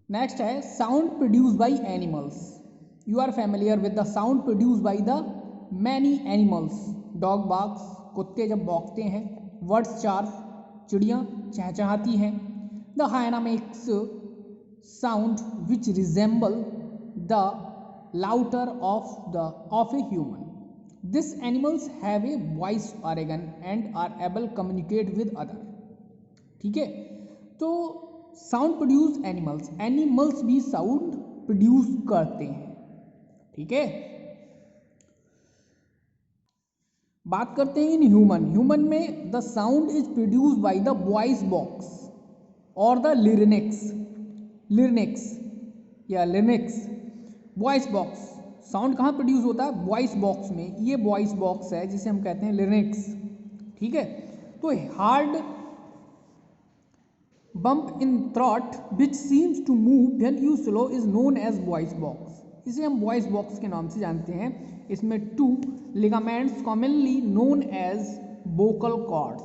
Next है sound produce by animals. You are familiar with the sound produce by the many animals. Dog barks, कुत्ते जब भौंकते हैं. Birds chart, चिड़ियाँ चहचहाती हैं. The hyena makes sound which resemble the laughter of a human. This animals have a voice organ and are able communicate with other. ठीक है, तो sound produce animals, animals भी sound produce करते हैं. ठीक है, बात करते हैं इन ह्यूमन. ह्यूमन में the sound is produce by the voice box और द लिरिनेक्स या लिरिनेक्स. वॉइस बॉक्स साउंड कहाँ प्रोड्यूस होता है? वॉइस बॉक्स में. ये वॉइस बॉक्स है जिसे हम कहते हैं लिरिनेक्स. ठीक है, तो hard bump in throat which seems to move when you swallow is known as voice box. इसे हम वॉइस बॉक्स के नाम से जानते हैं. इसमें 2 ligaments commonly known as vocal cords.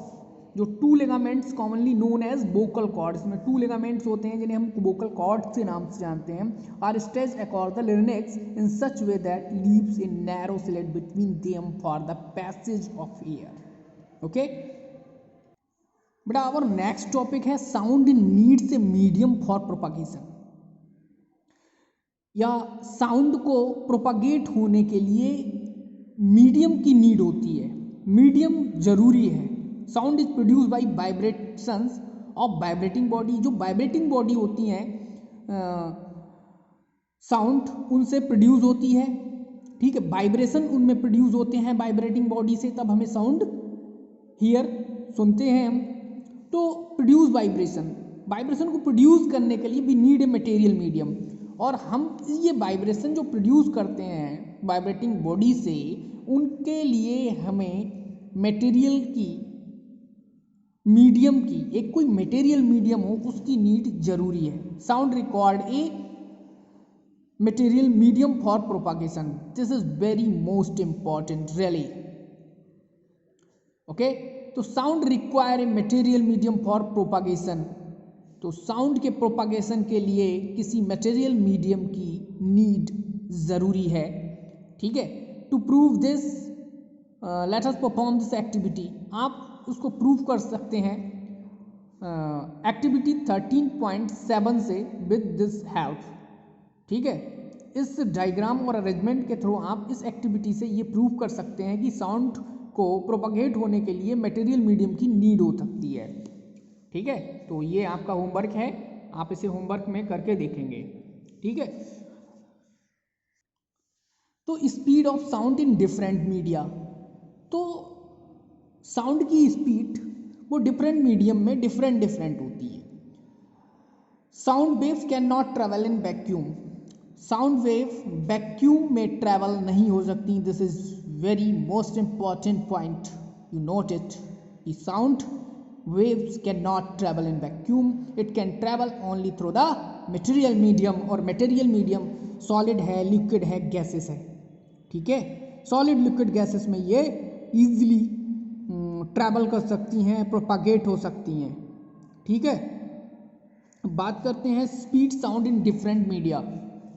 जो 2 ligaments commonly known as vocal cords, इसमें 2 लिगामेंट्स होते हैं जिन्हें हम वोकल कॉर्ड्स के नाम से जानते हैं. Are stretched across the larynx in such way that leaves in narrow slit between them for the passage of air. Okay बेटा, आवर नेक्स्ट टॉपिक है sound needs a medium for propagation. या sound को propagate होने के लिए medium की need होती है. मीडियम जरूरी है. Sound is produce bye vibrations of vibrating body. जो वाइब्रेटिंग बॉडी होती हैं साउंड उनसे प्रोड्यूस होती है. ठीक है, वाइब्रेशन उनमें प्रोड्यूस होते हैं वाइब्रेटिंग बॉडी से, तब हमें साउंड हियर सुनते हैं हम. तो प्रोड्यूस वाइब्रेशन को प्रोड्यूस करने के लिए we need a material medium. और हम ये वाइब्रेशन जो प्रोड्यूस करते हैं वाइब्रेटिंग बॉडी से, उनके लिए हमें मटेरियल की, मीडियम की, एक कोई मटेरियल मीडियम हो उसकी नीड जरूरी है. Sound required a material medium for propagation. This is very most important really. Okay, तो sound require a material medium for propagation. तो साउंड के प्रोपागेशन के लिए किसी मटेरियल मीडियम की नीड ज़रूरी है. ठीक है, to prove this let us perform this activity. आप उसको प्रूव कर सकते हैं एक्टिविटी 13.7 से विद दिस हेल्प. ठीक है, इस डायग्राम और अरेंजमेंट के थ्रू आप इस एक्टिविटी से ये प्रूव कर सकते हैं कि साउंड को प्रोपागेट होने के लिए मटेरियल मीडियम की नीड हो सकती है. ठीक है, तो ये आपका होमवर्क है, आप इसे होमवर्क में करके देखेंगे. ठीक है, तो speed of sound in different media. तो साउंड की स्पीड वो डिफरेंट मीडियम में डिफरेंट होती है. Sound waves can not travel in vacuum. Sound wave vacuum में ट्रेवल नहीं हो सकती. This is very most important point, you note it. Sound waves cannot travel in vacuum. It can travel only through the material medium. और material medium solid है, liquid है, gases है. ठीक है, solid liquid gases में ये easily travel कर सकती हैं, propagate हो सकती हैं. ठीक है, बात करते हैं speed sound in different media.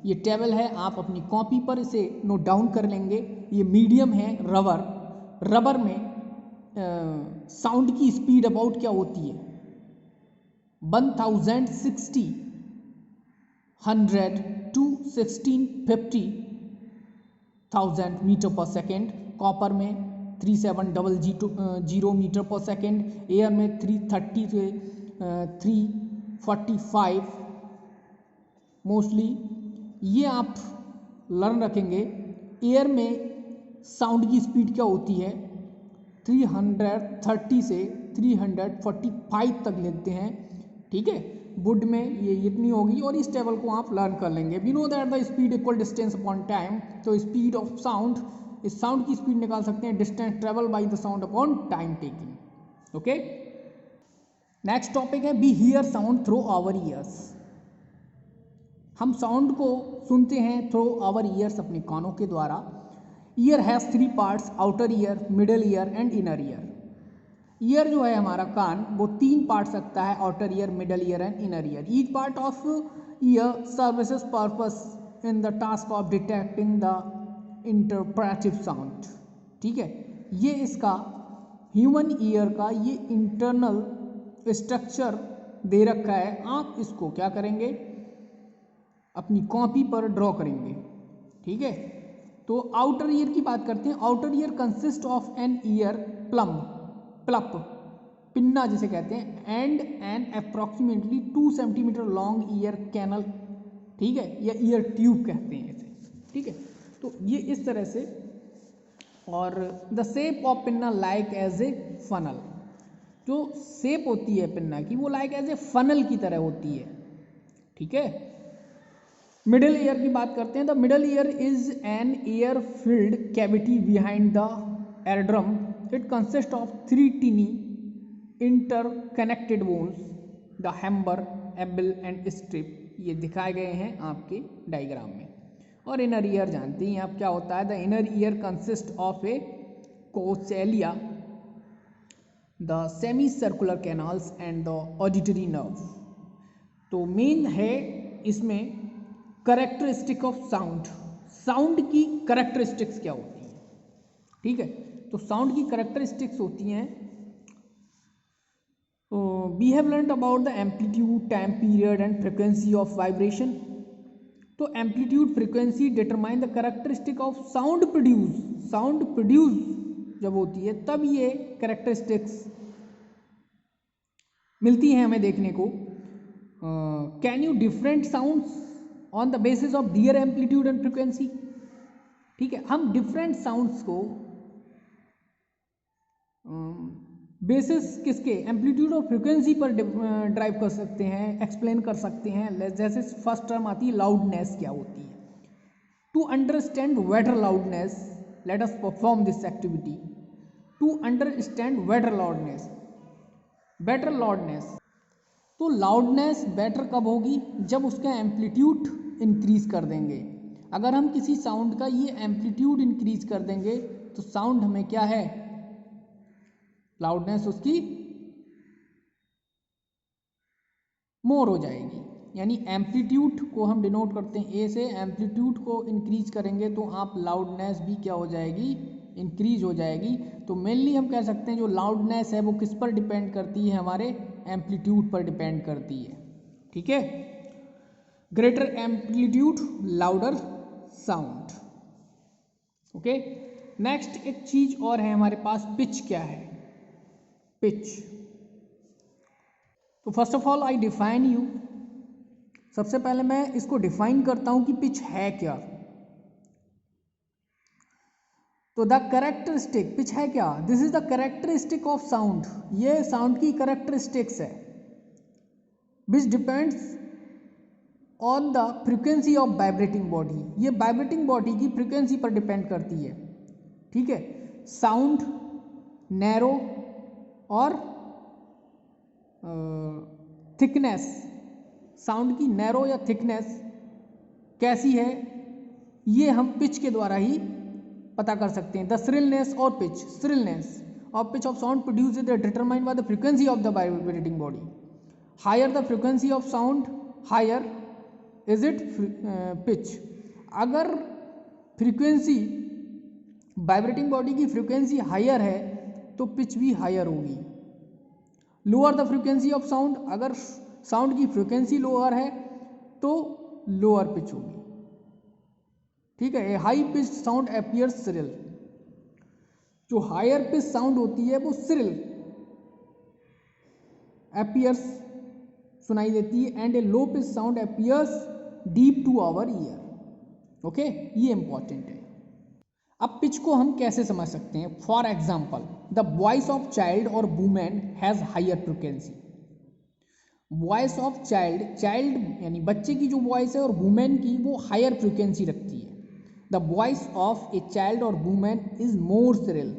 ये टेबल है, आप अपनी कॉपी पर इसे नोट डाउन कर लेंगे. ये मीडियम है रबर. रबर में साउंड की स्पीड अबाउट क्या होती है? 1060, 100 to 1650,000 मीटर पर सेकेंड. कॉपर में 3700 मीटर पर सेकेंड. एयर में 330 से 345 मोस्टली. ये आप लर्न रखेंगे. एयर में साउंड की स्पीड क्या होती है? 330 से 345 तक लेते हैं. ठीक है, वुड में ये इतनी होगी और इस टेबल को आप लर्न कर लेंगे. We know that the speed equal distance upon time. तो स्पीड ऑफ साउंड, इस साउंड की स्पीड निकाल सकते हैं distance travel by the sound upon time taking. Okay, next topic है we hear sound through our ears. हम sound को सुनते हैं थ्रू आवर ईयर्स, अपने कानों के द्वारा. Year has 3 parts, outer ear, middle ear and inner ear. Year जो है हमारा कान, वो 3 पार्ट्स रखता है, outer ear, middle ear and inner ear. Each part of year services purpose in the task of detecting the interpretive sound. ठीक है, ये इसका ह्यूमन ईयर का ये इंटरनल स्ट्रक्चर दे रखा है। आप इसको क्या करेंगे, अपनी कॉपी पर ड्रॉ करेंगे। ठीक है, तो आउटर ईयर की बात करते हैं। Outer ear consist of an ear flap pinna जिसे कहते हैं, and an approximately 2 centimetre long ear canal. ठीक है, या ईयर ट्यूब कहते हैं इसे। ठीक है, तो ये इस तरह से। और the shape of pinna like as a funnel, जो शेप होती है पिन्ना की वो लाइक एज ए फनल की तरह होती है। ठीक है, मिडिल ईयर की बात करते हैं। The middle ear is an air filled cavity behind the eardrum. It consist of 3 tiny interconnected bones, the hammer, anvil and stirrup. ये दिखाए गए हैं आपके डायग्राम में। और इनर ईयर जानते हैं आप क्या होता है। The inner ear consist of a cochlea, the semi circular canals and the auditory nerve. तो मेन है इसमें करेक्टरिस्टिक ऑफ साउंड। साउंड की करेक्टरिस्टिक्स क्या होती हैं। ठीक है, तो साउंड की करेक्टरिस्टिक्स होती हैं, we have learned about the amplitude, time period and frequency of vibration. तो amplitude, frequency determine the characteristic of sound produce. Sound produce जब होती है तब ये करेक्टरिस्टिक्स मिलती हैं हमें देखने को। Can you different sounds on the basis of their amplitude and frequency. ठीक है, हम डिफरेंट साउंड्स को बेसिस किसके, एम्पलीट्यूड और फ्रिक्वेंसी पर ड्राइव कर सकते हैं, एक्सप्लेन कर सकते हैं। जैसे फर्स्ट टर्म आती है लाउडनेस, क्या होती है। To understand better loudness, let us perform this activity. To understand better loudness, better loudness. तो लाउडनेस बेटर कब होगी, जब उसका एम्पलीट्यूड इंक्रीज कर देंगे। अगर हम किसी साउंड का ये एम्पलीट्यूड इंक्रीज कर देंगे तो साउंड हमें क्या है, लाउडनेस उसकी मोर हो जाएगी। यानी एम्पलीट्यूड को हम डिनोट करते हैं ए से। एम्पलीट्यूड को इंक्रीज करेंगे तो आप लाउडनेस भी क्या हो जाएगी, इंक्रीज हो जाएगी। तो मेनली हम कह सकते हैं जो लाउडनेस है वो किस पर डिपेंड करती है, हमारे एम्पलीट्यूड पर डिपेंड करती है। ठीक है, greater amplitude louder sound. Okay, next एक चीज और है हमारे पास, पिच क्या है, पिच। तो first of all I define you, सबसे पहले मैं इसको डिफाइन करता हूं कि पिच है क्या। तो द कैरेक्टरिस्टिक, पिच है क्या, this is the characteristic of sound. ये साउंड की कैरेक्टरिस्टिक्स है, which depends on the frequency of vibrating body. ये वाइब्रेटिंग बॉडी की फ्रिक्वेंसी पर डिपेंड करती है। ठीक है, साउंड नैरो और थिकनेस, साउंड की नैरो या थिकनेस कैसी है, ये हम पिच के द्वारा ही पता कर सकते हैं। द श्रिलनेस और पिच, श्रिलनेस और pitch of sound produce is determined by the frequency of the vibrating body. Higher the frequency of sound, higher is it pitch. अगर फ्रीक्वेंसी, वाइब्रेटिंग बॉडी की फ्रीक्वेंसी हायर है तो pitch भी higher होगी। Lower the frequency of sound, अगर sound की frequency lower है तो लोअर पिच होगी। ठीक है, a high pitch sound appears shrill. जो हायर पिच साउंड होती है वो श्रिल अपीयर्स सुनाई देती है, and a low pitch sound appears deep to our ear. Okay, ये इंपॉर्टेंट है। अब पिच को हम कैसे समझ सकते हैं, for example the voice of child और women has higher frequency. Voice of child, child यानी बच्चे की जो वॉइस है, और वुमेन की वो हायर फ्रिक्वेंसी रखती है। The voice of a child और वुमेन इज मोर श्रिल,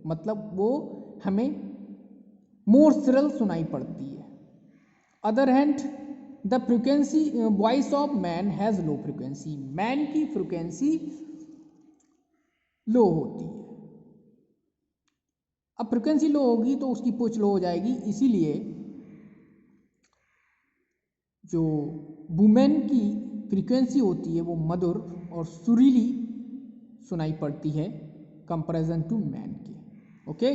मतलब वो हमें मोर श्रिल सुनाई पड़ती है। Other hand the frequency, voice of man has low frequency, man की फ्रिक्वेंसी लो होती है। अब फ्रिक्वेंसी लो होगी तो उसकी पिच लो हो जाएगी, इसीलिए जो वुमेन की फ्रीक्वेंसी होती है वो मधुर और सुरीली सुनाई पड़ती है कंपैरिजन टू मैन के। ओके,